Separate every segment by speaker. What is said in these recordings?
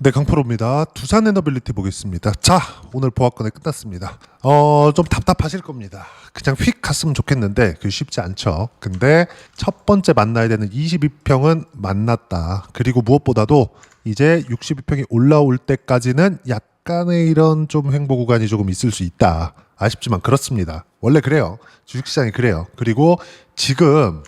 Speaker 1: 네, 강프로입니다. 두산 에너빌리티 보겠습니다. 자, 오늘 보합권에 끝났습니다. 좀 답답하실 겁니다. 그냥 휙 갔으면 좋겠는데 그게 쉽지 않죠. 근데 첫 번째 만나야 되는 22평은 만났다. 그리고 무엇보다도 이제 62평이 올라올 때까지는 약간의 이런 좀 횡보 구간이 조금 있을 수 있다. 아쉽지만 그렇습니다. 원래 그래요. 주식시장이 그래요. 그리고 지금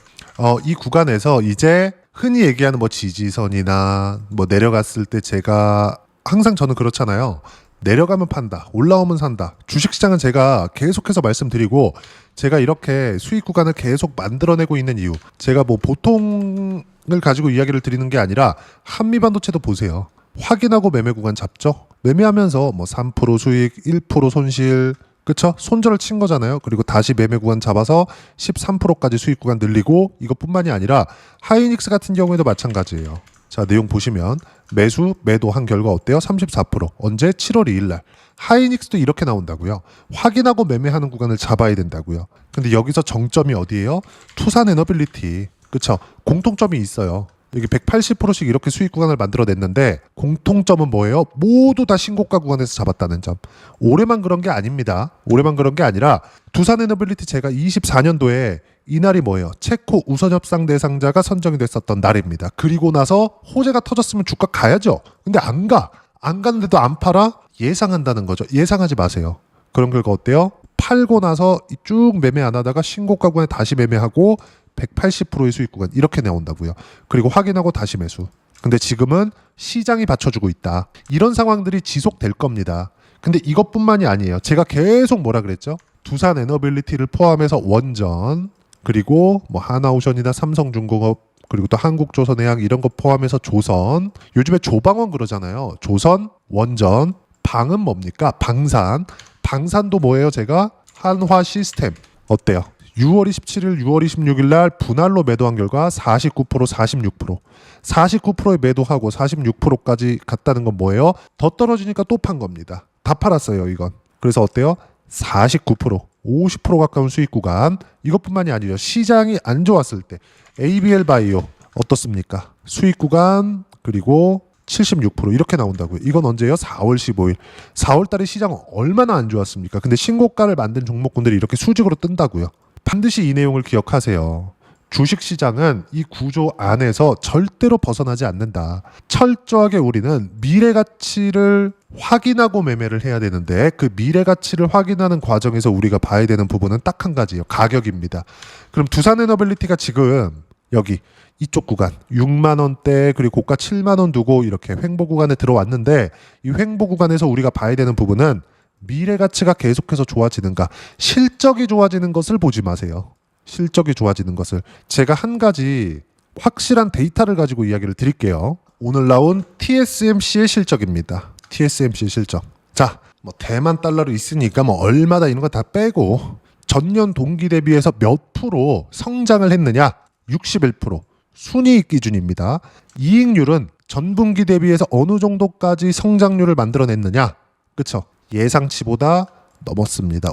Speaker 1: 이 구간에서 이제 흔히 얘기하는 뭐 지지선이나 뭐 내려갔을 때 제가 항상 저는 그렇잖아요. 내려가면 판다, 올라오면 산다. 주식시장은 제가 계속해서 말씀드리고 제가 이렇게 수익 구간을 계속 만들어내고 있는 이유. 제가 뭐 보통을 가지고 이야기를 드리는 게 아니라 한미반도체도 보세요. 확인하고 매매 구간 잡죠. 매매하면서 뭐 3% 수익, 1% 손실, 그쵸? 손절을 친 거잖아요. 그리고 다시 매매 구간 잡아서 13%까지 수익 구간 늘리고 이것뿐만이 아니라 하이닉스 같은 경우에도 마찬가지예요. 자, 내용 보시면 매수, 매도한 결과 어때요? 34%. 언제? 7월 2일 날. 하이닉스도 이렇게 나온다고요. 확인하고 매매하는 구간을 잡아야 된다고요. 근데 여기서 정점이 어디예요? 투산 에너빌리티. 그쵸? 공통점이 있어요. 여기 180%씩 이렇게 수익 구간을 만들어냈는데 공통점은 뭐예요? 모두 다 신고가 구간에서 잡았다는 점. 올해만 그런 게 아닙니다. 올해만 그런 게 아니라 두산에너빌리티 제가 24년도에 이날이 뭐예요? 체코 우선협상 대상자가 선정이 됐었던 날입니다. 그리고 나서 호재가 터졌으면 주가 가야죠. 근데 안 가. 안 가는데도 안 팔아? 예상한다는 거죠. 예상하지 마세요. 그런 결과 어때요? 팔고 나서 쭉 매매 안 하다가 신고가 구간에 다시 매매하고 180%의 수익 구간 이렇게 나온다고요. 그리고 확인하고 다시 매수. 근데 지금은 시장이 받쳐주고 있다. 이런 상황들이 지속될 겁니다. 근데 이것뿐만이 아니에요. 제가 계속 뭐라 그랬죠? 두산 에너빌리티를 포함해서 원전, 그리고 뭐 하나오션이나 삼성중공업, 그리고 또 한국조선해양 이런 거 포함해서 조선. 요즘에 조방원 그러잖아요. 조선, 원전, 방은 뭡니까? 방산. 방산도 뭐예요? 제가 한화시스템. 어때요? 6월 27일, 6월 26일 날 분할로 매도한 결과 49%, 46%. 49%에 매도하고 46%까지 갔다는 건 뭐예요? 더 떨어지니까 또 판 겁니다. 다 팔았어요, 이건. 그래서 어때요? 49%, 50% 가까운 수익 구간. 이것뿐만이 아니죠. 시장이 안 좋았을 때 ABL 바이오 어떻습니까? 수익 구간 그리고 76% 이렇게 나온다고요. 이건 언제예요? 4월 15일. 4월 달에 시장 얼마나 안 좋았습니까? 근데 신고가를 만든 종목군들이 이렇게 수직으로 뜬다고요. 반드시 이 내용을 기억하세요. 주식시장은 이 구조 안에서 절대로 벗어나지 않는다. 철저하게 우리는 미래 가치를 확인하고 매매를 해야 되는데 그 미래 가치를 확인하는 과정에서 우리가 봐야 되는 부분은 딱 한 가지예요. 가격입니다. 그럼 두산에너빌리티가 지금 여기 이쪽 구간 6만 원대 그리고 고가 7만 원 두고 이렇게 횡보 구간에 들어왔는데 이 횡보 구간에서 우리가 봐야 되는 부분은 미래 가치가 계속해서 좋아지는가, 실적이 좋아지는 것을 보지 마세요. 실적이 좋아지는 것을. 제가 한 가지 확실한 데이터를 가지고 이야기를 드릴게요. 오늘 나온 TSMC의 실적입니다. TSMC의 실적. 자, 뭐 대만 달러로 있으니까 뭐 얼마다 이런 거 다 빼고 전년 동기 대비해서 몇 프로 성장을 했느냐? 61%. 순이익 기준입니다. 이익률은 전분기 대비해서 어느 정도까지 성장률을 만들어냈느냐? 그쵸? 예상치보다 넘었습니다.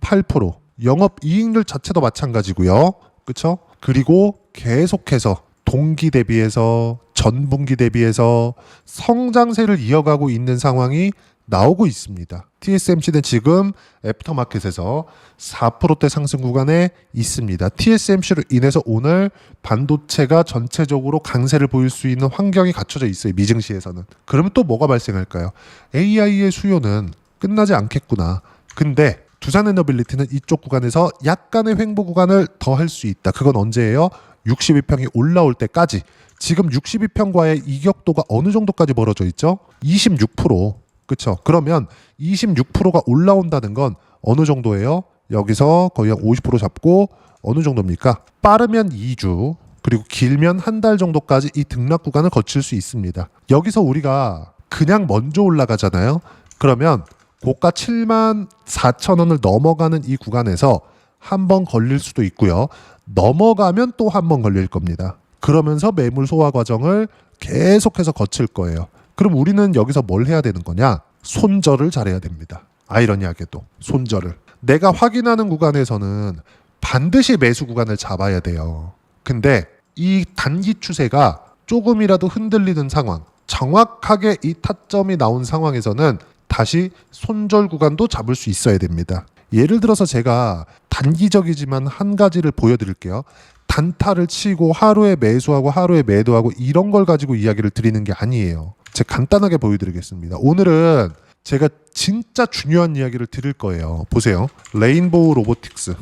Speaker 1: 58.8%. 영업 이익률 자체도 마찬가지고요. 그렇죠? 그리고 계속해서 동기 대비해서 전분기 대비해서 성장세를 이어가고 있는 상황이 나오고 있습니다. TSMC는 지금 애프터마켓에서 4%대 상승 구간에 있습니다. TSMC로 인해서 오늘 반도체가 전체적으로 강세를 보일 수 있는 환경이 갖춰져 있어요. 미증시에서는. 그러면 또 뭐가 발생할까요? AI의 수요는 끝나지 않겠구나. 근데 두산에너빌리티는 이쪽 구간에서 약간의 횡보 구간을 더 할 수 있다. 그건 언제예요? 62평이 올라올 때까지. 지금 62평과의 이격도가 어느 정도까지 벌어져 있죠? 26%. 그렇죠? 그러면 26%가 올라온다는 건 어느 정도예요? 여기서 거의 한 50% 잡고 어느 정도입니까? 빠르면 2주 그리고 길면 한 달 정도까지 이 등락 구간을 거칠 수 있습니다. 여기서 우리가 그냥 먼저 올라가잖아요. 그러면 고가 7만 4천 원을 넘어가는 이 구간에서 한 번 걸릴 수도 있고요. 넘어가면 또 한 번 걸릴 겁니다. 그러면서 매물 소화 과정을 계속해서 거칠 거예요. 그럼 우리는 여기서 뭘 해야 되는 거냐? 손절을 잘해야 됩니다. 아이러니하게도 손절을. 내가 확인하는 구간에서는 반드시 매수 구간을 잡아야 돼요. 근데 이 단기 추세가 조금이라도 흔들리는 상황, 정확하게 이 타점이 나온 상황에서는 다시 손절 구간도 잡을 수 있어야 됩니다. 예를 들어서 제가 단기적이지만 한 가지를 보여드릴게요. 단타를 치고 하루에 매수하고 하루에 매도하고 이런 걸 가지고 이야기를 드리는 게 아니에요. 제가 간단하게 보여드리겠습니다. 오늘은 제가 진짜 중요한 이야기를 드릴 거예요. 보세요. 레인보우 로보틱스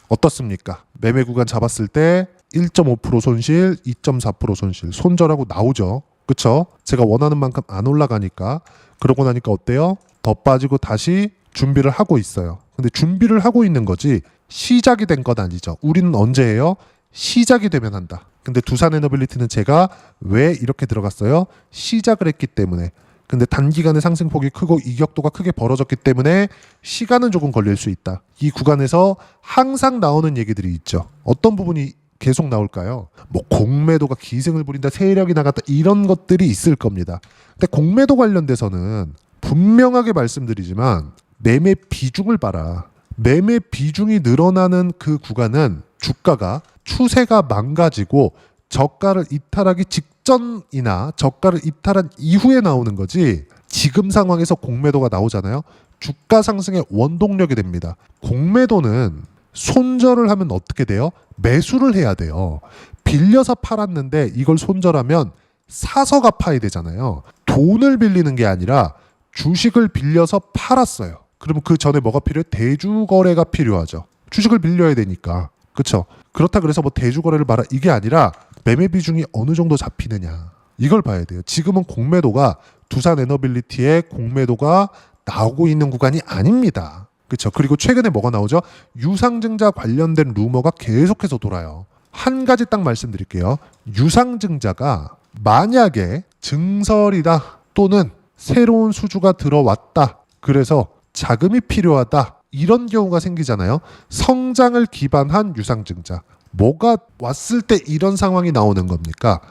Speaker 1: 어떻습니까? 매매 구간 잡았을 때 1.5% 손실, 2.4% 손실, 손절하고 나오죠. 그쵸? 제가 원하는 만큼 안 올라가니까. 그러고 나니까 어때요? 더 빠지고 다시 준비를 하고 있어요. 근데 준비를 하고 있는 거지 시작이 된 건 아니죠. 우리는 언제 해요? 시작이 되면 한다. 근데 두산에너빌리티는 제가 왜 이렇게 들어갔어요? 시작을 했기 때문에. 근데 단기간에 상승폭이 크고 이격도가 크게 벌어졌기 때문에 시간은 조금 걸릴 수 있다. 이 구간에서 항상 나오는 얘기들이 있죠. 어떤 부분이 계속 나올까요? 뭐 공매도가 기승을 부린다, 세력이 나갔다 이런 것들이 있을 겁니다. 근데 공매도 관련돼서는 분명하게 말씀드리지만 매매 비중을 봐라. 매매 비중이 늘어나는 그 구간은 주가가 추세가 망가지고 저가를 이탈하기 직전이나 저가를 이탈한 이후에 나오는 거지 지금 상황에서 공매도가 나오잖아요. 주가 상승의 원동력이 됩니다. 공매도는 손절을 하면 어떻게 돼요? 매수를 해야 돼요. 빌려서 팔았는데 이걸 손절하면 사서 갚아야 되잖아요. 돈을 빌리는 게 아니라 주식을 빌려서 팔았어요. 그러면 그 전에 뭐가 필요해? 대주거래가 필요하죠. 주식을 빌려야 되니까. 그렇죠? 그렇다 그래서 뭐 대주거래를 말아 이게 아니라 매매 비중이 어느 정도 잡히느냐 이걸 봐야 돼요. 지금은 공매도가 두산에너빌리티의 공매도가 나오고 있는 구간이 아닙니다. 그렇죠? 그리고 최근에 뭐가 나오죠? 유상증자 관련된 루머가 계속해서 돌아요. 한 가지 딱 말씀드릴게요. 유상증자가 만약에 증설이다 또는 새로운 수주가 들어왔다. 그래서 자금이 필요하다. 이런 경우가 생기잖아요. 성장을 기반한 유상증자. 뭐가 왔을 때 이런 상황이 나오는 겁니까?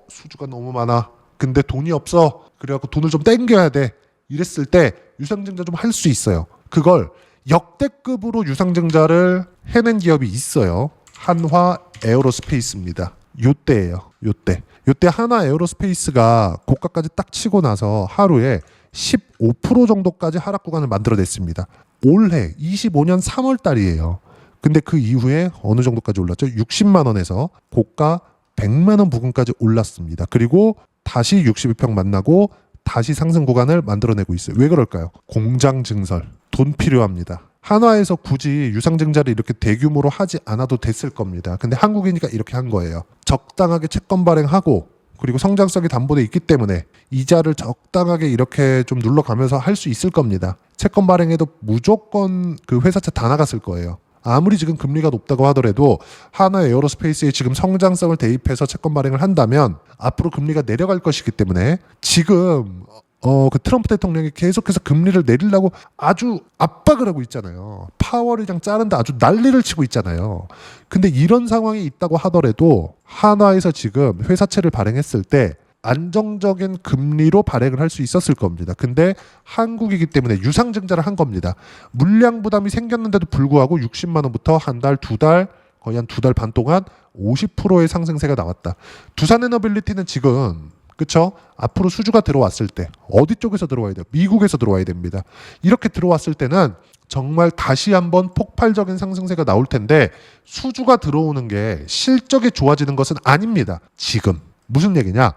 Speaker 1: 수주가 너무 많아. 근데 돈이 없어. 그래갖고 돈을 좀 땡겨야 돼. 이랬을 때 유상증자 좀 할 수 있어요. 그걸 역대급으로 유상증자를 해낸 기업이 있어요. 한화 에어로스페이스입니다. 요때예요. 요때 한화 에어로스페이스가 고가까지 딱 치고 나서 하루에 15% 정도까지 하락 구간을 만들어냈습니다. 올해 25년 3월 달이에요. 근데 그 이후에 어느 정도까지 올랐죠? 60만 원에서 고가 100만 원 부근까지 올랐습니다. 그리고 다시 62평 만나고 다시 상승 구간을 만들어내고 있어요. 왜 그럴까요? 공장 증설. 돈 필요합니다. 한화에서 굳이 유상증자를 이렇게 대규모로 하지 않아도 됐을 겁니다. 근데 한국이니까 이렇게 한 거예요. 적당하게 채권 발행하고 그리고 성장성이 담보돼 있기 때문에 이자를 적당하게 이렇게 좀 눌러가면서 할 수 있을 겁니다. 채권 발행해도 무조건 그 회사채 다 나갔을 거예요. 아무리 지금 금리가 높다고 하더라도 하나 에어로스페이스에 지금 성장성을 대입해서 채권 발행을 한다면 앞으로 금리가 내려갈 것이기 때문에 지금 그 트럼프 대통령이 계속해서 금리를 내리려고 아주 압박을 하고 있잖아요. 파월 의장 자른다 아주 난리를 치고 있잖아요. 근데 이런 상황이 있다고 하더라도 한화에서 지금 회사채를 발행했을 때 안정적인 금리로 발행을 할 수 있었을 겁니다. 근데 한국이기 때문에 유상증자를 한 겁니다. 물량 부담이 생겼는데도 불구하고 60만 원부터 한 달, 두 달, 거의 한 두 달 반 동안 50%의 상승세가 나왔다. 두산에너빌리티는 지금 그렇죠? 앞으로 수주가 들어왔을 때 어디 쪽에서 들어와야 돼요? 미국에서 들어와야 됩니다. 이렇게 들어왔을 때는 정말 다시 한번 폭발적인 상승세가 나올 텐데 수주가 들어오는 게 실적이 좋아지는 것은 아닙니다. 지금 무슨 얘기냐?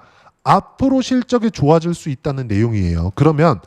Speaker 1: 앞으로 실적이 좋아질 수 있다는 내용이에요. 그러면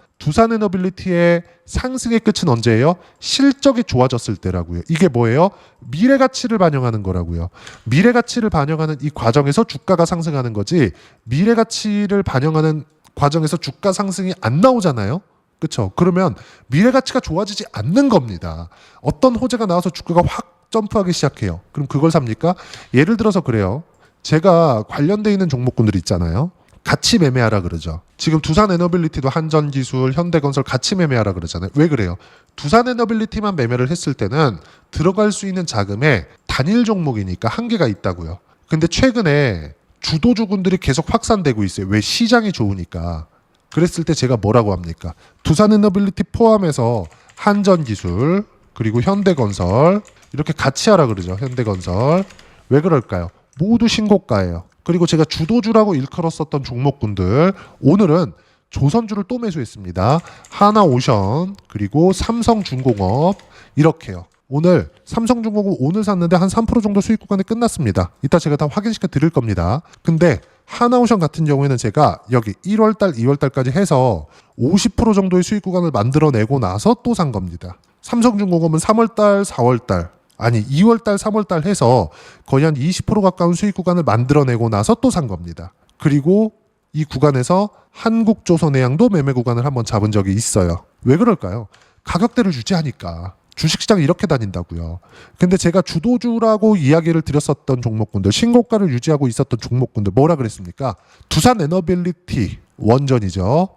Speaker 1: 두산에너빌리티의 상승의 끝은 언제예요? 실적이 좋아졌을 때라고요. 이게 뭐예요? 미래 가치를 반영하는 거라고요. 미래 가치를 반영하는 이 과정에서 주가가 상승하는 거지 미래 가치를 반영하는 과정에서 주가 상승이 안 나오잖아요. 그렇죠? 그러면 미래 가치가 좋아지지 않는 겁니다. 어떤 호재가 나와서 주가가 확 점프하기 시작해요. 그럼 그걸 삽니까? 예를 들어서 그래요. 제가 관련돼 있는 종목군들 있잖아요. 같이 매매하라 그러죠. 지금 두산에너빌리티도 한전기술, 현대건설 같이 매매하라 그러잖아요. 왜 그래요? 두산에너빌리티만 매매를 했을 때는 들어갈 수 있는 자금에 단일 종목이니까 한계가 있다고요. 근데 최근에 주도주군들이 계속 확산되고 있어요. 왜? 시장이 좋으니까. 그랬을 때 제가 뭐라고 합니까? 두산에너빌리티 포함해서 한전기술 그리고 현대건설 이렇게 같이 하라 그러죠. 현대건설. 왜 그럴까요? 모두 신고가예요. 그리고 제가 주도주라고 일컬었었던 종목군들 오늘은 조선주를 또 매수했습니다. 하나오션 그리고 삼성중공업 이렇게요. 오늘 삼성중공업 오늘 샀는데 한 3% 정도 수익 구간이 끝났습니다. 이따 제가 다 확인시켜 드릴 겁니다. 근데 하나오션 같은 경우에는 제가 여기 1월달, 2월달까지 해서 50% 정도의 수익 구간을 만들어내고 나서 또 산 겁니다. 삼성중공업은 3월달, 4월달 아니 2월달, 3월달 해서 거의 한 20% 가까운 수익 구간을 만들어내고 나서 또 산 겁니다. 그리고 이 구간에서 한국조선해양도 매매 구간을 한번 잡은 적이 있어요. 왜 그럴까요? 가격대를 유지하니까. 주식시장이 이렇게 다닌다고요. 근데 제가 주도주라고 이야기를 드렸었던 종목군들, 신고가를 유지하고 있었던 종목군들 뭐라 그랬습니까? 두산 에너빌리티 원전이죠.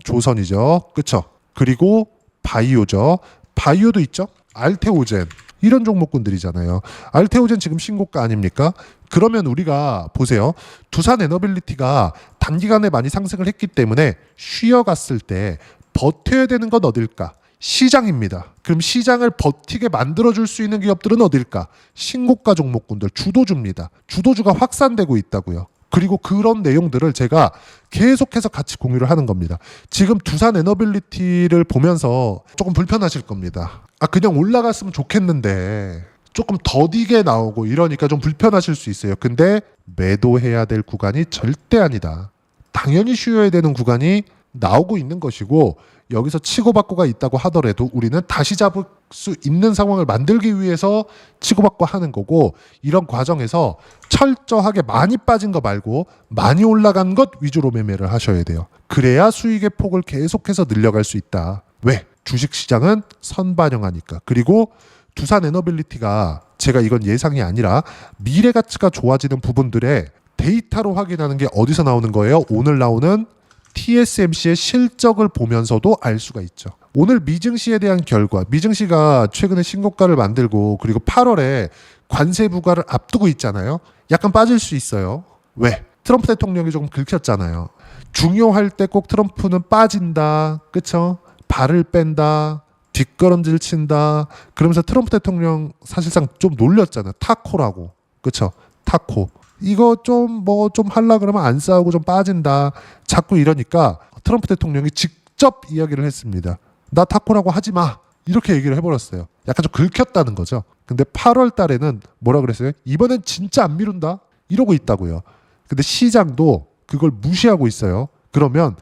Speaker 1: 조선이죠. 그쵸? 그리고 바이오죠. 바이오도 있죠. 알테오젠 이런 종목군들이잖아요. 알테오젠 지금 신고가 아닙니까? 그러면 우리가 보세요. 두산 에너빌리티가 단기간에 많이 상승을 했기 때문에 쉬어갔을 때 버텨야 되는 건 어딜까? 시장입니다. 그럼 시장을 버티게 만들어줄 수 있는 기업들은 어딜까? 신고가 종목군들, 주도주입니다. 주도주가 확산되고 있다고요. 그리고 그런 내용들을 제가 계속해서 같이 공유를 하는 겁니다. 지금 두산 에너빌리티를 보면서 조금 불편하실 겁니다. 그냥 올라갔으면 좋겠는데 조금 더디게 나오고 이러니까 좀 불편하실 수 있어요. 근데 매도해야 될 구간이 절대 아니다. 당연히 쉬어야 되는 구간이 나오고 있는 것이고 여기서 치고받고가 있다고 하더라도 우리는 다시 잡을 수 있는 상황을 만들기 위해서 치고받고 하는 거고 이런 과정에서 철저하게 많이 빠진 거 말고 많이 올라간 것 위주로 매매를 하셔야 돼요. 그래야 수익의 폭을 계속해서 늘려갈 수 있다. 왜? 주식시장은 선반영하니까. 그리고 두산 에너빌리티가 제가 이건 예상이 아니라 미래 가치가 좋아지는 부분들의 데이터로 확인하는 게 어디서 나오는 거예요? 오늘 나오는 TSMC의 실적을 보면서도 알 수가 있죠. 오늘 미증시에 대한 결과, 미증시가 최근에 신고가를 만들고 그리고 8월에 관세 부과를 앞두고 있잖아요. 약간 빠질 수 있어요. 왜? 트럼프 대통령이 조금 긁혔잖아요. 중요할 때 꼭 트럼프는 빠진다. 그쵸? 발을 뺀다. 뒷걸음질 친다. 그러면서 트럼프 대통령 사실상 좀 놀렸잖아요. 타코라고. 그쵸? 타코. 이거 좀 하려 그러면 안 싸우고 좀 빠진다. 자꾸 이러니까 트럼프 대통령이 직접 이야기를 했습니다. 나 타코라고 하지 마. 이렇게 얘기를 해버렸어요. 약간 좀 긁혔다는 거죠. 근데 8월 달에는 뭐라 그랬어요? 이번엔 진짜 안 미룬다. 이러고 있다고요. 근데 시장도 그걸 무시하고 있어요. 그러면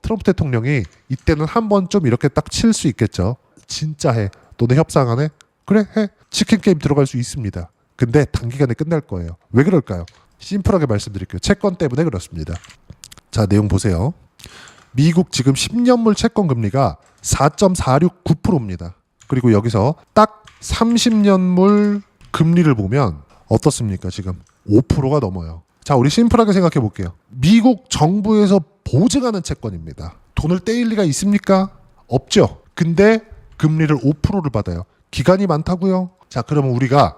Speaker 1: 트럼프 대통령이 이때는 한번 좀 이렇게 딱 칠 수 있겠죠. 진짜 해. 너네 협상 안 해? 그래 해. 치킨 게임 들어갈 수 있습니다. 근데 단기간에 끝날 거예요. 왜 그럴까요? 심플하게 말씀드릴게요. 채권 때문에 그렇습니다. 자, 내용 보세요. 미국 지금 10년물 채권 금리가 4.469%입니다. 그리고 여기서 딱 30년물 금리를 보면 어떻습니까? 지금 5%가 넘어요. 자, 우리 심플하게 생각해 볼게요. 미국 정부에서 보증하는 채권입니다. 돈을 떼일 리가 있습니까? 없죠. 근데 금리를 5%를 받아요. 기간이 많다고요? 자, 그러면 우리가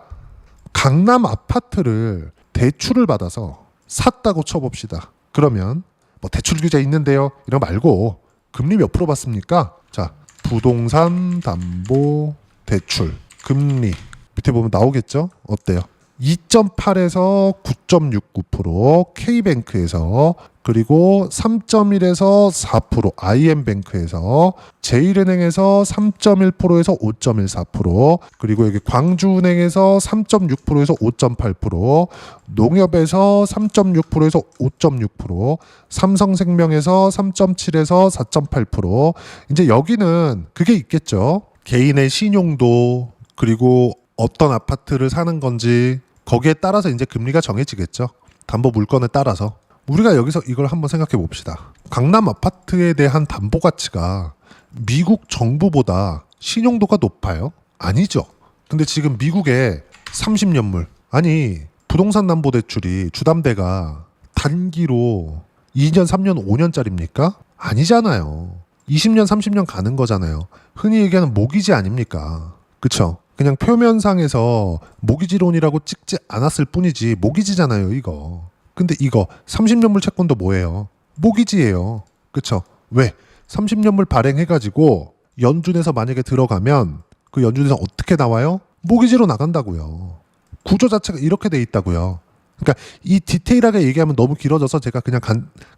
Speaker 1: 강남 아파트를 대출을 받아서 샀다고 쳐봅시다. 그러면 뭐 대출 규제 있는데요. 이런 거 말고 금리 몇 프로 받습니까? 자, 부동산 담보 대출 금리 밑에 보면 나오겠죠? 어때요? 2.8에서 9.69%, K뱅크에서 그리고 3.1에서 4%, IM뱅크에서 제일은행에서 3.1%에서 5.14%, 그리고 여기 광주은행에서 3.6%에서 5.8%, 농협에서 3.6%에서 5.6%, 삼성생명에서 3.7에서 4.8%. 이제 여기는 그게 있겠죠. 개인의 신용도 그리고 어떤 아파트를 사는 건지 거기에 따라서 이제 금리가 정해지겠죠. 담보 물건에 따라서. 우리가 여기서 이걸 한번 생각해 봅시다. 강남 아파트에 대한 담보 가치가 미국 정부보다 신용도가 높아요? 아니죠. 근데 지금 미국의 30년물 아니 부동산 담보 대출이 주담대가 단기로 2년, 3년, 5년짜리입니까? 아니잖아요. 20년, 30년 가는 거잖아요. 흔히 얘기하는 모기지 아닙니까? 그쵸? 그냥 표면상에서 모기지론이라고 찍지 않았을 뿐이지 모기지잖아요 이거. 근데 이거 30년물 채권도 뭐예요? 모기지예요. 그쵸? 왜? 30년물 발행해가지고 연준에서 만약에 들어가면 그 연준에서 어떻게 나와요? 모기지로 나간다고요. 구조 자체가 이렇게 돼 있다고요. 그러니까 이 디테일하게 얘기하면 너무 길어져서 제가 그냥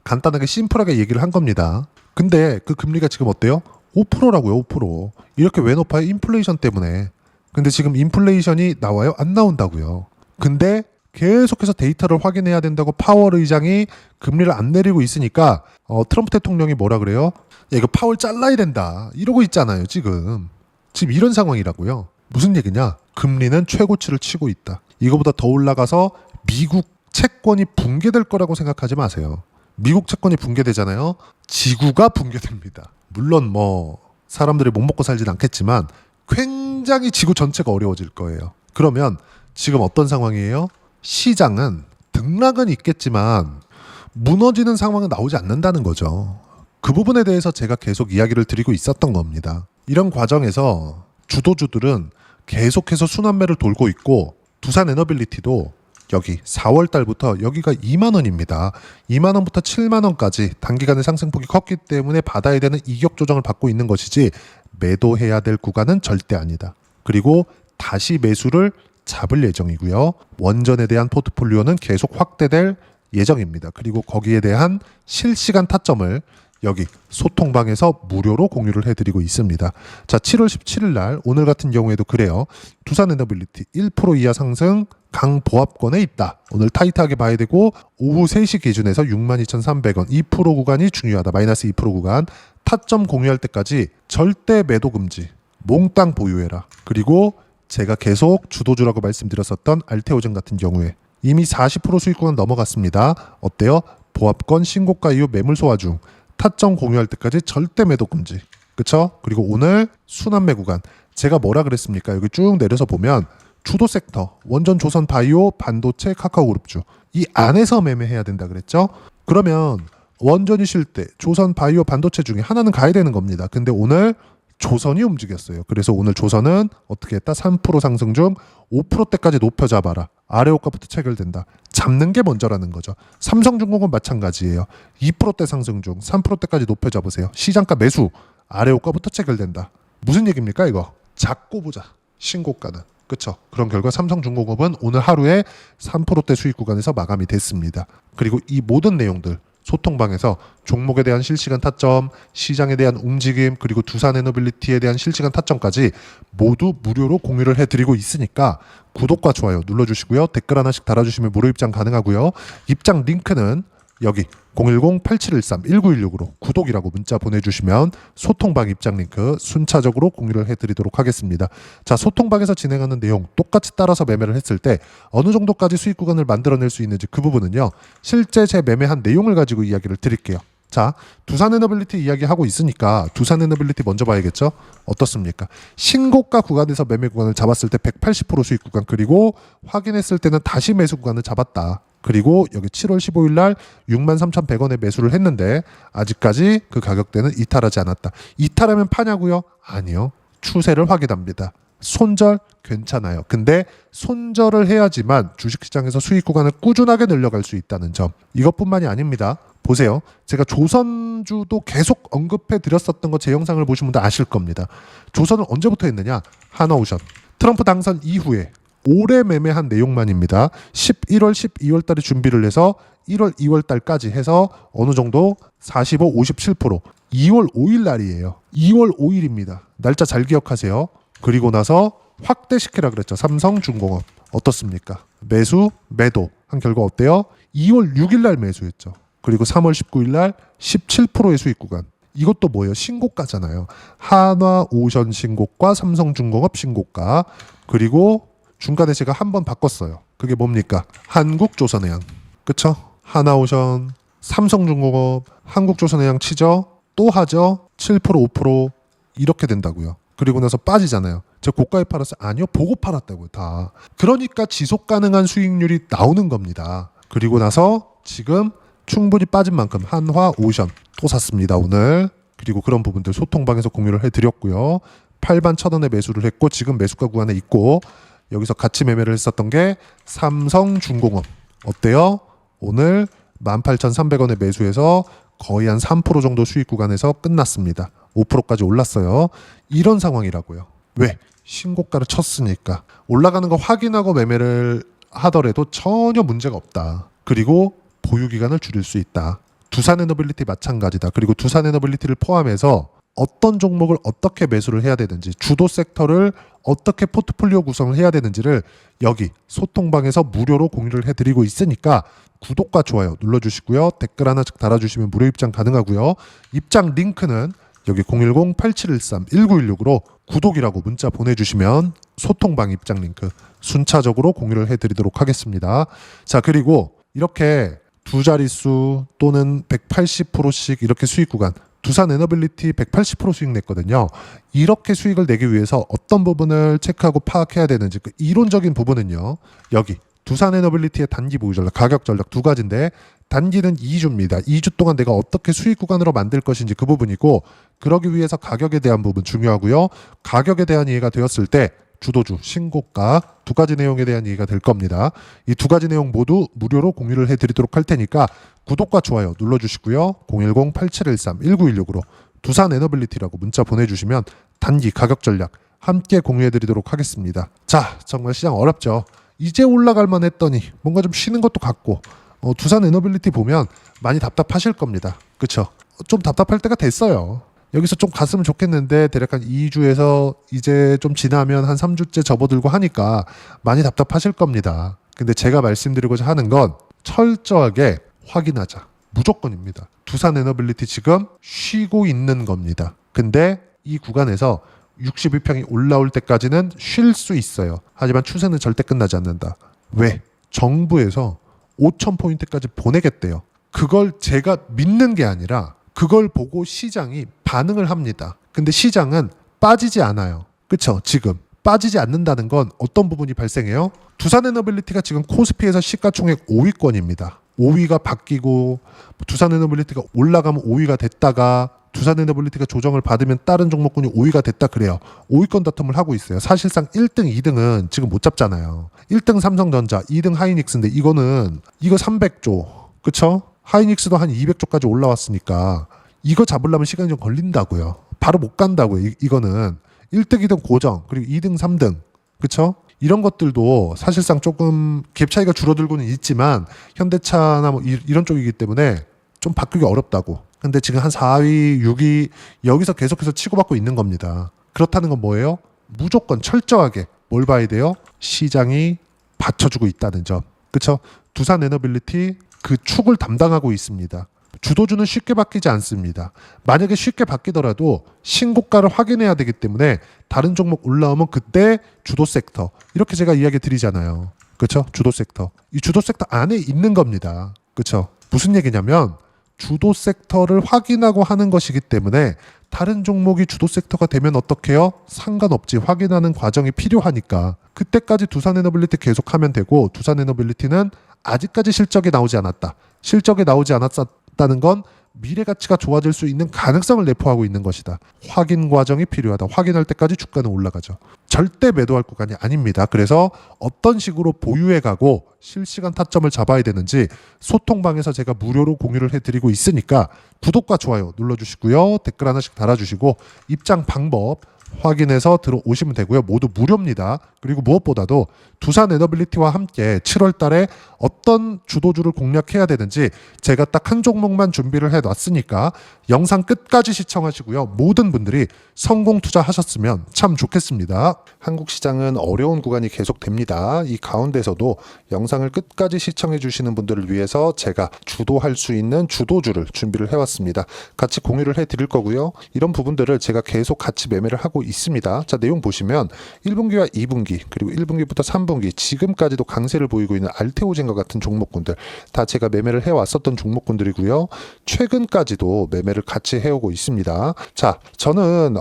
Speaker 1: 간단하게 심플하게 얘기를 한 겁니다. 근데 그 금리가 지금 어때요? 5%라고요, 5%. 이렇게 왜 높아요? 인플레이션 때문에. 근데 지금 인플레이션이 나와요? 안 나온다고요. 근데 계속해서 데이터를 확인해야 된다고 파월 의장이 금리를 안 내리고 있으니까 트럼프 대통령이 뭐라 그래요? 야, 이거 파월 잘라야 된다. 이러고 있잖아요, 지금. 지금 이런 상황이라고요. 무슨 얘기냐? 금리는 최고치를 치고 있다. 이거보다 더 올라가서 미국 채권이 붕괴될 거라고 생각하지 마세요. 미국 채권이 붕괴되잖아요. 지구가 붕괴됩니다. 물론 뭐 사람들이 못 먹고 살진 않겠지만 굉장히 지구 전체가 어려워질 거예요. 그러면 지금 어떤 상황이에요? 시장은 등락은 있겠지만 무너지는 상황은 나오지 않는다는 거죠. 그 부분에 대해서 제가 계속 이야기를 드리고 있었던 겁니다. 이런 과정에서 주도주들은 계속해서 순환매를 돌고 있고 두산 에너빌리티도 여기 4월 달부터 여기가 2만 원입니다. 2만 원부터 7만 원까지 단기간에 상승폭이 컸기 때문에 받아야 되는 이격 조정을 받고 있는 것이지 매도해야 될 구간은 절대 아니다. 그리고 다시 매수를 잡을 예정이고요. 원전에 대한 포트폴리오는 계속 확대될 예정입니다. 그리고 거기에 대한 실시간 타점을 여기 소통방에서 무료로 공유를 해드리고 있습니다. 자, 7월 17일 날 오늘 같은 경우에도 그래요. 두산 에너빌리티 1% 이하 상승 강보합권에 있다. 오늘 타이트하게 봐야 되고 오후 3시 기준에서 62,300원 2% 구간이 중요하다. 마이너스 2% 구간 타점 공유할 때까지 절대 매도 금지. 몽땅 보유해라. 그리고 제가 계속 주도주라고 말씀드렸었던 알테오젠 같은 경우에 이미 40% 수익 구간 넘어갔습니다. 어때요? 보합권 신고가 이후 매물 소화 중 타점 공유할 때까지 절대 매도 금지. 그쵸? 그리고 오늘 순환매 구간 제가 뭐라 그랬습니까? 여기 쭉 내려서 보면 주도 섹터 원전 조선 바이오 반도체 카카오그룹주 이 안에서 매매해야 된다 그랬죠? 그러면 원전이 쉴 때 조선 바이오 반도체 중에 하나는 가야 되는 겁니다. 근데 오늘 조선이 움직였어요. 그래서 오늘 조선은 어떻게 했다? 3% 상승 중 5%대까지 높여 잡아라. 아래 호가부터 체결된다. 잡는 게 먼저라는 거죠. 삼성중공업 마찬가지예요. 2%대 상승 중 3%대까지 높여 잡으세요. 시장가 매수. 아래 호가부터 체결된다. 무슨 얘기입니까 이거? 잡고 보자. 신고가는. 그렇죠. 그런 결과 삼성중공업은 오늘 하루에 3%대 수익 구간에서 마감이 됐습니다. 그리고 이 모든 내용들 소통방에서 종목에 대한 실시간 타점, 시장에 대한 움직임, 그리고 두산 에너빌리티에 대한 실시간 타점까지 모두 무료로 공유를 해드리고 있으니까 구독과 좋아요 눌러주시고요. 댓글 하나씩 달아주시면 무료 입장 가능하고요. 입장 링크는 여기 010-8713-1916으로 구독이라고 문자 보내주시면 소통방 입장 링크 순차적으로 공유를 해드리도록 하겠습니다. 자, 소통방에서 진행하는 내용 똑같이 따라서 매매를 했을 때 어느 정도까지 수익 구간을 만들어낼 수 있는지 그 부분은요. 실제 제 매매한 내용을 가지고 이야기를 드릴게요. 자, 두산 에너빌리티 이야기하고 있으니까 두산 에너빌리티 먼저 봐야겠죠? 어떻습니까? 신고가 구간에서 매매 구간을 잡았을 때 180% 수익 구간 그리고 확인했을 때는 다시 매수 구간을 잡았다. 그리고 여기 7월 15일 날 63,100원에 매수를 했는데 아직까지 그 가격대는 이탈하지 않았다. 이탈하면 파냐고요? 아니요. 추세를 확인합니다. 손절 괜찮아요. 근데 손절을 해야지만 주식시장에서 수익 구간을 꾸준하게 늘려갈 수 있다는 점. 이것뿐만이 아닙니다. 보세요. 제가 조선주도 계속 언급해 드렸었던 거 제 영상을 보신 분들 아실 겁니다. 조선은 언제부터 했느냐? 하나오션. 트럼프 당선 이후에 올해 매매한 내용만입니다. 11월, 12월 달에 준비를 해서 1월, 2월 달까지 해서 어느 정도 45, 57% 2월 5일 날이에요. 2월 5일입니다. 날짜 잘 기억하세요. 그리고 나서 확대시키라 그랬죠. 삼성중공업. 어떻습니까? 매수, 매도 한 결과 어때요? 2월 6일 날 매수했죠. 그리고 3월 19일 날 17%의 수익 구간. 이것도 뭐예요? 신고가잖아요. 한화오션 신고가, 삼성중공업 신고가. 그리고 중간에 제가 한 번 바꿨어요. 그게 뭡니까? 한국조선해양. 그쵸? 하나오션, 삼성중공업, 한국조선해양 치죠? 또 하죠? 7%, 5% 이렇게 된다고요. 그리고 나서 빠지잖아요. 제가 고가에 팔았어요? 아니요. 보고 팔았다고요. 다. 그러니까 지속 가능한 수익률이 나오는 겁니다. 그리고 나서 지금 충분히 빠진 만큼 한화오션 또 샀습니다. 오늘. 그리고 그런 부분들 소통방에서 공유를 해드렸고요. 81,000원에 매수를 했고 지금 매수가 구간에 있고 여기서 같이 매매를 했었던 게 삼성중공업. 어때요? 오늘 18,300원에 매수해서 거의 한 3% 정도 수익 구간에서 끝났습니다. 5%까지 올랐어요. 이런 상황이라고요. 왜? 신고가를 쳤으니까. 올라가는 거 확인하고 매매를 하더라도 전혀 문제가 없다. 그리고 보유 기간을 줄일 수 있다. 두산에너빌리티 마찬가지다. 그리고 두산에너빌리티를 포함해서 어떤 종목을 어떻게 매수를 해야 되는지, 주도 섹터를 어떻게 포트폴리오 구성을 해야 되는지를 여기 소통방에서 무료로 공유를 해드리고 있으니까 구독과 좋아요 눌러주시고요. 댓글 하나씩 달아주시면 무료 입장 가능하고요. 입장 링크는 여기 010-8713-1916으로 구독이라고 문자 보내주시면 소통방 입장 링크 순차적으로 공유를 해드리도록 하겠습니다. 자, 그리고 이렇게 두 자릿수 또는 180%씩 이렇게 수익 구간, 두산에너빌리티 180% 수익 냈거든요. 이렇게 수익을 내기 위해서 어떤 부분을 체크하고 파악해야 되는지, 그 이론적인 부분은요, 여기 두산에너빌리티의 단기 보유 전략, 가격 전략 두 가지인데, 단기는 2주입니다. 2주 동안 내가 어떻게 수익 구간으로 만들 것인지 그 부분이고, 그러기 위해서 가격에 대한 부분 중요하고요. 가격에 대한 이해가 되었을 때 주도주, 신고가 두 가지 내용에 대한 이해가 될 겁니다. 이 두 가지 내용 모두 무료로 공유를 해드리도록 할 테니까 구독과 좋아요 눌러주시고요. 010-8713-1916으로 두산에너빌리티라고 문자 보내주시면 단기 가격 전략 함께 공유해드리도록 하겠습니다. 자, 정말 시장 어렵죠. 이제 올라갈만 했더니 뭔가 좀 쉬는 것도 같고, 두산에너빌리티 보면 많이 답답하실 겁니다. 그쵸? 좀 답답할 때가 됐어요. 여기서 좀 갔으면 좋겠는데 대략 한 2주에서 이제 좀 지나면 한 3주째 접어들고 하니까 많이 답답하실 겁니다. 근데 제가 말씀드리고자 하는 건 철저하게 확인하자. 무조건입니다. 두산에너빌리티 지금 쉬고 있는 겁니다. 근데 이 구간에서 62평이 올라올 때까지는 쉴 수 있어요. 하지만 추세는 절대 끝나지 않는다. 왜? 정부에서 5,000포인트까지 보내겠대요. 그걸 제가 믿는 게 아니라 그걸 보고 시장이 반응을 합니다. 근데 시장은 빠지지 않아요. 그쵸? 지금 빠지지 않는다는 건 어떤 부분이 발생해요? 두산에너빌리티가 지금 코스피에서 시가총액 5위권입니다. 5위가 바뀌고 두산에너빌리티가 올라가면 5위가 됐다가 두산에너빌리티가 조정을 받으면 다른 종목군이 5위가 됐다 그래요. 5위권 다툼을 하고 있어요. 사실상 1등, 2등은 지금 못 잡잖아요. 1등 삼성전자, 2등 하이닉스인데 이거 300조. 그쵸? 하이닉스도 한 200조까지 올라왔으니까 이거 잡으려면 시간이 좀 걸린다고요. 바로 못 간다고요. 이거는 1등, 2등 고정, 그리고 2등, 3등. 그쵸? 이런 것들도 사실상 조금 갭 차이가 줄어들고는 있지만 현대차나 뭐 이런 쪽이기 때문에 좀 바꾸기 어렵다고. 근데 지금 한 4위, 6위 여기서 계속해서 치고받고 있는 겁니다. 그렇다는 건 뭐예요? 무조건 철저하게 뭘 봐야 돼요? 시장이 받쳐주고 있다는 점. 그쵸? 두산에너빌리티 그 축을 담당하고 있습니다. 주도주는 쉽게 바뀌지 않습니다. 만약에 쉽게 바뀌더라도 신고가를 확인해야 되기 때문에 다른 종목 올라오면 그때 주도 섹터 이렇게 제가 이야기 드리잖아요. 그렇죠? 주도 섹터. 이 주도 섹터 안에 있는 겁니다. 그렇죠? 무슨 얘기냐면 주도 섹터를 확인하고 하는 것이기 때문에 다른 종목이 주도 섹터가 되면 어떻게 해요? 상관없지. 확인하는 과정이 필요하니까 그때까지 두산에너빌리티 계속하면 되고, 두산에너빌리티는 아직까지 실적이 나오지 않았다. 실적이 나오지 않았다는 건 미래 가치가 좋아질 수 있는 가능성을 내포하고 있는 것이다. 확인 과정이 필요하다. 확인할 때까지 주가는 올라가죠. 절대 매도할 구간이 아닙니다. 그래서 어떤 식으로 보유해 가고 실시간 타점을 잡아야 되는지 소통방에서 제가 무료로 공유를 해드리고 있으니까 구독과 좋아요 눌러주시고요. 댓글 하나씩 달아주시고 입장 방법 확인해서 들어오시면 되고요. 모두 무료입니다. 그리고 무엇보다도 두산에너빌리티와 함께 7월 달에 어떤 주도주를 공략해야 되는지 제가 딱 한 종목만 준비를 해놨으니까 영상 끝까지 시청하시고요. 모든 분들이 성공 투자하셨으면 참 좋겠습니다. 한국 시장은 어려운 구간이 계속됩니다. 이 가운데서도 영상을 끝까지 시청해 주시는 분들을 위해서 제가 주도할 수 있는 주도주를 준비를 해왔습니다. 같이 공유를 해드릴 거고요. 이런 부분들을 제가 계속 같이 매매를 하고 있습니다. 자, 내용 보시면 1분기와 2분기 그리고 1분기부터 3분기 지금까지도 강세를 보이고 있는 알테오젠과 같은 종목군들 다 제가 매매를 해왔었던 종목군들이고요. 최근까지도 매매를 같이 해오고 있습니다. 자, 저는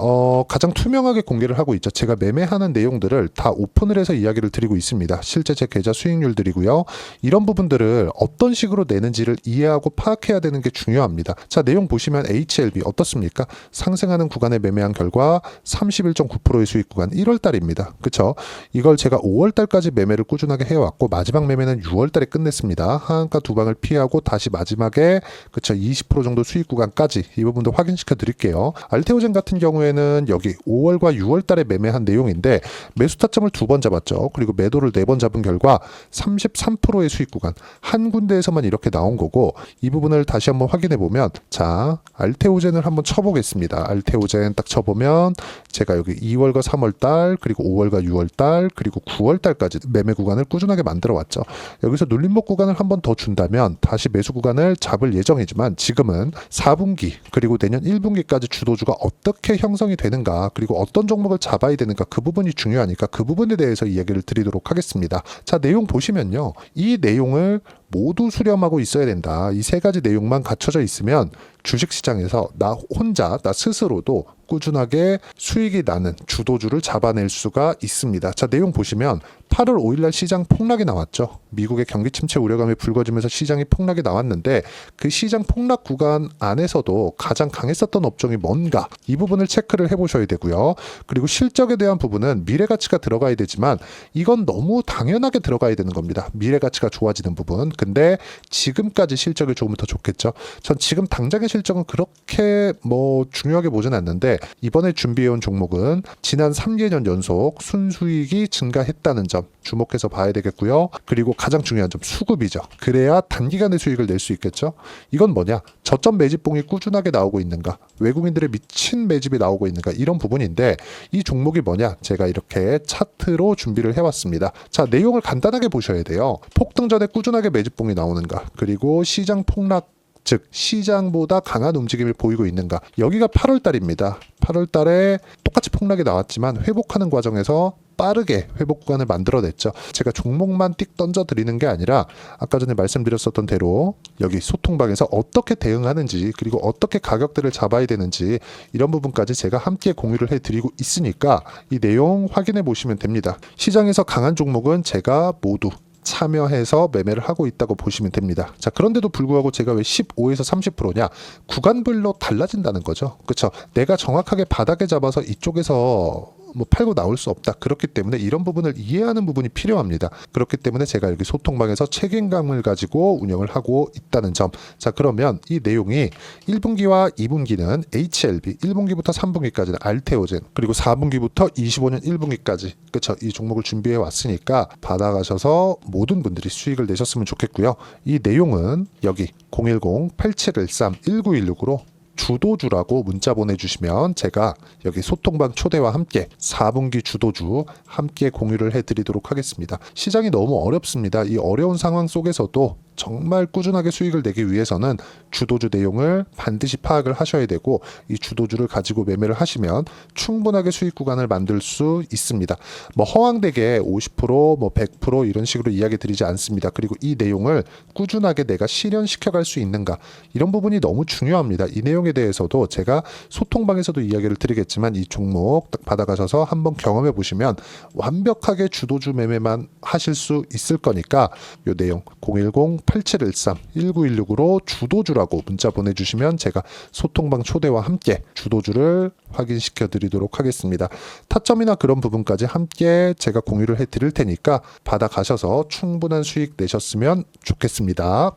Speaker 1: 가장 투명하게 공개를 하고 있죠. 제가 매매하는 내용들을 다 오픈을 해서 이야기를 드리고 있습니다. 실제 제 계좌 수익률들이고요. 이런 부분들을 어떤 식으로 내는지를 이해하고 파악해야 되는 게 중요합니다. 자, 내용 보시면 HLB 어떻습니까? 상승하는 구간에 매매한 결과 31.9%의 수익 구간 1월달입니다. 그쵸? 이걸 제가 5월달까지 매매를 꾸준하게 해왔고 마지막 매매는 6월달에 끝냈습니다. 하한가 두 방을 피하고 다시 마지막에 그쵸 20% 정도 수익 구간까지 이 부분도 확인시켜 드릴게요. 알테오젠 같은 경우에는 여기 5월과 6월달에 매매한 내용인데 매수 타점을 2번 잡았죠. 그리고 매도를 4번 잡은 결과 33%의 수익 구간 한 군데에서만 이렇게 나온 거고 이 부분을 다시 한번 확인해 보면 자 알테오젠을 한번 쳐보겠습니다. 알테오젠 딱 쳐보면 제가 여기 2월과 3월달 그리고 5월과 6월달 그리고 9월달까지 매매 구간을 꾸준하게 만들어 왔죠. 여기서 눌림목 구간을 한번 더 준다면 다시 매수 구간을 잡을 예정이지만 지금은 4분기 그리고 내년 1분기까지 주도주가 어떻게 형성이 되는가 그리고 어떤 종목을 잡아야 되는가 그 부분이 중요하니까 그 부분에 대해서 이야기를 드리도록 하겠습니다. 자 내용 보시면요. 이 내용을 모두 수렴하고 있어야 된다. 이 세 가지 내용만 갖춰져 있으면 주식시장에서 나 혼자 나 스스로도 꾸준하게 수익이 나는 주도주를 잡아낼 수가 있습니다. 자 내용 보시면 8월 5일날 시장 폭락이 나왔죠. 미국의 경기 침체 우려감이 불거지면서 시장이 폭락이 나왔는데 그 시장 폭락 구간 안에서도 가장 강했었던 업종이 뭔가 이 부분을 체크를 해보셔야 되고요. 그리고 실적에 대한 부분은 미래가치가 들어가야 되지만 이건 너무 당연하게 들어가야 되는 겁니다. 미래가치가 좋아지는 부분. 근데 지금까지 실적이 조금 더 좋겠죠. 전 지금 당장의 실적은 그렇게 중요하게 보진 않는데 이번에 준비해온 종목은 지난 3개년 연속 순수익이 증가했다는 점 주목해서 봐야 되겠고요. 그리고 가장 중요한 점 수급이죠. 그래야 단기간에 수익을 낼 수 있겠죠. 이건 뭐냐? 저점 매집봉이 꾸준하게 나오고 있는가? 외국인들의 미친 매집이 나오고 있는가? 이런 부분인데 이 종목이 뭐냐? 제가 이렇게 차트로 준비를 해왔습니다. 자 내용을 간단하게 보셔야 돼요. 폭등 전에 꾸준하게 매집봉이 나오는가? 그리고 시장 폭락 즉 시장보다 강한 움직임을 보이고 있는가. 여기가 8월 달입니다. 8월 달에 똑같이 폭락이 나왔지만 회복하는 과정에서 빠르게 회복 구간을 만들어냈죠. 제가 종목만 띡 던져드리는 게 아니라 아까 전에 말씀드렸었던 대로 여기 소통방에서 어떻게 대응하는지 그리고 어떻게 가격들을 잡아야 되는지 이런 부분까지 제가 함께 공유를 해드리고 있으니까 이 내용 확인해 보시면 됩니다. 시장에서 강한 종목은 제가 모두 참여해서 매매를 하고 있다고 보시면 됩니다. 자, 그런데도 불구하고 제가 왜 15에서 30%냐? 구간별로 달라진다는 거죠. 그렇죠? 내가 정확하게 바닥에 잡아서 이쪽에서 팔고 나올 수 없다. 그렇기 때문에 이런 부분을 이해하는 부분이 필요합니다. 그렇기 때문에 제가 여기 소통방에서 책임감을 가지고 운영을 하고 있다는 점. 자, 그러면 이 내용이 1분기와 2분기는 HLB, 1분기부터 3분기까지는 알테오젠, 그리고 4분기부터 25년 1분기까지 그렇죠. 이 종목을 준비해 왔으니까 받아가셔서 모든 분들이 수익을 내셨으면 좋겠고요. 이 내용은 여기 010-8713-1916으로 주도주라고 문자 보내주시면 제가 여기 소통방 초대와 함께 4분기 주도주 함께 공유를 해드리도록 하겠습니다. 시장이 너무 어렵습니다. 이 어려운 상황 속에서도 정말 꾸준하게 수익을 내기 위해서는 주도주 내용을 반드시 파악을 하셔야 되고 이 주도주를 가지고 매매를 하시면 충분하게 수익 구간을 만들 수 있습니다. 허황되게 50% 100% 이런 식으로 이야기 드리지 않습니다. 그리고 이 내용을 꾸준하게 내가 실현시켜 갈 수 있는가 이런 부분이 너무 중요합니다. 이 내용에 대해서도 제가 소통방에서도 이야기를 드리겠지만 이 종목 딱 받아가셔서 한번 경험해 보시면 완벽하게 주도주 매매만 하실 수 있을 거니까 이 내용 010-8713-1916으로 주도주라고 문자 보내주시면 제가 소통방 초대와 함께 주도주를 확인시켜 드리도록 하겠습니다. 타점이나 그런 부분까지 함께 제가 공유를 해 드릴 테니까 받아가셔서 충분한 수익 내셨으면 좋겠습니다.